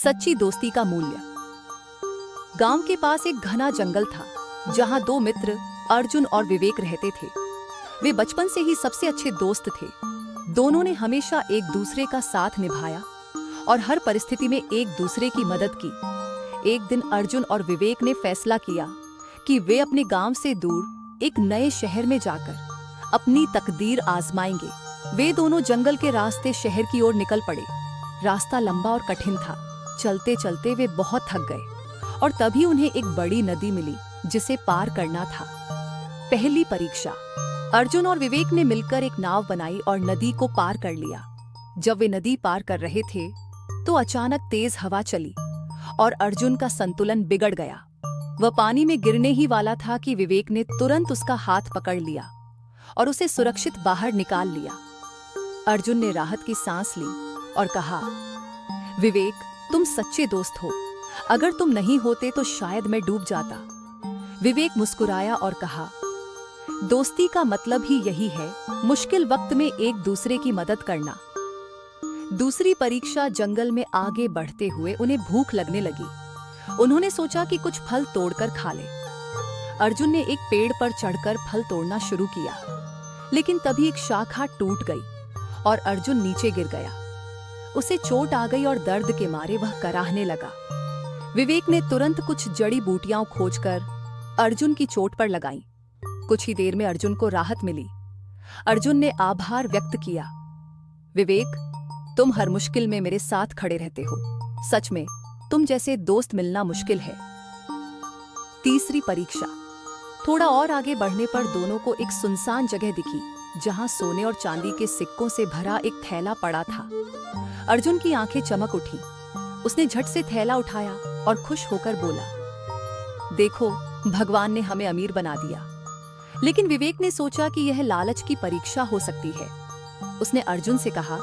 सच्ची दोस्ती का मूल्य। गांव के पास एक घना जंगल था जहां दो मित्र अर्जुन और विवेक रहते थे। वे बचपन से ही सबसे अच्छे दोस्त थे। दोनों ने हमेशा एक दूसरे का साथ निभाया और हर परिस्थिति में एक दूसरे की मदद की। एक दिन अर्जुन और विवेक ने फैसला किया कि वे अपने गांव से दूर एक नए शहर में जाकर अपनी तकदीर आजमाएंगे। वे दोनों जंगल के रास्ते शहर की ओर निकल पड़े। रास्ता लंबा और कठिन था। चलते चलते वे बहुत थक गए और तभी उन्हें एक बड़ी नदी मिली जिसे पार करना था। पहली परीक्षा। अर्जुन और विवेक ने मिलकर एक नाव बनाई और नदी को पार कर लिया। जब वे नदी पार कर रहे थे तो अचानक तेज हवा चली और अर्जुन का संतुलन बिगड़ गया। वह पानी में गिरने ही वाला था कि विवेक ने तुरंत उसका हाथ पकड़ लिया और उसे सुरक्षित बाहर निकाल लिया। अर्जुन ने राहत की सांस ली और कहा, विवेक, तुम सच्चे दोस्त हो। अगर तुम नहीं होते तो शायद मैं डूब जाता। विवेक मुस्कुराया और कहा, दोस्ती का मतलब ही यही है, मुश्किल वक्त में एक दूसरे की मदद करना। दूसरी परीक्षा। जंगल में आगे बढ़ते हुए उन्हें भूख लगने लगी। उन्होंने सोचा कि कुछ फल तोड़कर खा ले। अर्जुन ने एक पेड़ पर चढ़कर फल तोड़ना शुरू किया, लेकिन तभी एक शाखा टूट गई और अर्जुन नीचे गिर गया। उसे चोट आ गई और दर्द के मारे वह कराहने लगा। विवेक ने तुरंत कुछ जड़ी बूटियां खोजकर अर्जुन की चोट पर लगाईं। कुछ ही देर में अर्जुन को राहत मिली। अर्जुन ने आभार व्यक्त किया, विवेक, तुम हर मुश्किल में मेरे साथ खड़े रहते हो। सच में तुम जैसे दोस्त मिलना मुश्किल है। तीसरी परीक्षा। थोड़ा और आगे बढ़ने पर दोनों को एक सुनसान जगह दिखी जहां सोने और चांदी के सिक्कों से भरा एक थैला पड़ा था। अर्जुन की आंखें चमक उठी। उसने झट से थैला उठाया और खुश होकर बोला, देखो, भगवान ने हमें अमीर बना दिया। लेकिन विवेक ने सोचा कि यह लालच की परीक्षा हो सकती है। उसने अर्जुन से कहा,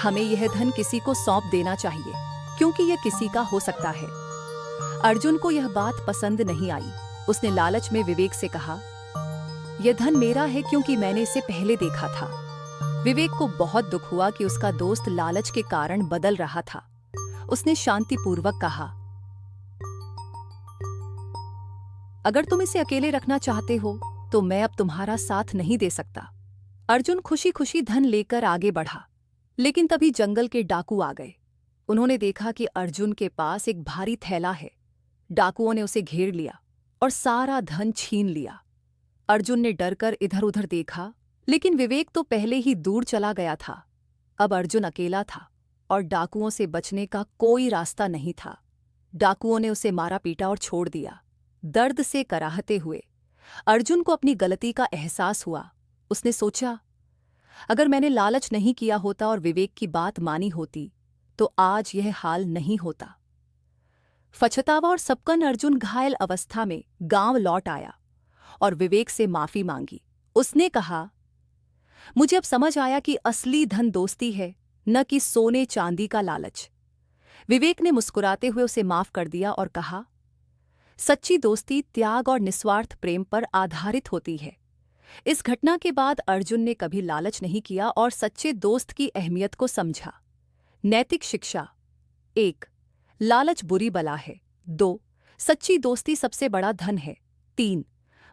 हमें यह धन किसी को सौंप देना चाहिए, क्योंकि यह किसी का हो सकता है। अर्जुन को यह बात पसंद नहीं आई। उसने लालच में विवेक से कहा, यह धन मेरा है क्योंकि मैंने इसे पहले देखा था। विवेक को बहुत दुख हुआ कि उसका दोस्त लालच के कारण बदल रहा था। उसने शांतिपूर्वक कहा, अगर तुम इसे अकेले रखना चाहते हो तो मैं अब तुम्हारा साथ नहीं दे सकता। अर्जुन खुशी खुशी धन लेकर आगे बढ़ा, लेकिन तभी जंगल के डाकू आ गए। उन्होंने देखा कि अर्जुन के पास एक भारी थैला है। डाकुओं ने उसे घेर लिया और सारा धन छीन लिया। अर्जुन ने डरकर इधर उधर देखा, लेकिन विवेक तो पहले ही दूर चला गया था। अब अर्जुन अकेला था और डाकुओं से बचने का कोई रास्ता नहीं था। डाकुओं ने उसे मारा पीटा और छोड़ दिया। दर्द से कराहते हुए अर्जुन को अपनी गलती का एहसास हुआ। उसने सोचा, अगर मैंने लालच नहीं किया होता और विवेक की बात मानी होती तो आज यह हाल नहीं होता। पछतावा और सबकन अर्जुन घायल अवस्था में गांव लौट आया और विवेक से माफी मांगी। उसने कहा, मुझे अब समझ आया कि असली धन दोस्ती है, न कि सोने चांदी का लालच। विवेक ने मुस्कुराते हुए उसे माफ कर दिया और कहा, सच्ची दोस्ती त्याग और निस्वार्थ प्रेम पर आधारित होती है। इस घटना के बाद अर्जुन ने कभी लालच नहीं किया और सच्चे दोस्त की अहमियत को समझा। नैतिक शिक्षा। 1. लालच बुरी बला है। 2. सच्ची दोस्ती सबसे बड़ा धन है। 3.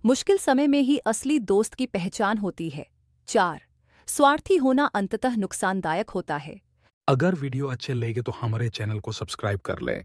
मुश्किल समय में ही असली दोस्त की पहचान होती है। 4. स्वार्थी होना अंततः नुकसानदायक होता है। अगर वीडियो अच्छे लगे तो हमारे चैनल को सब्सक्राइब कर लें।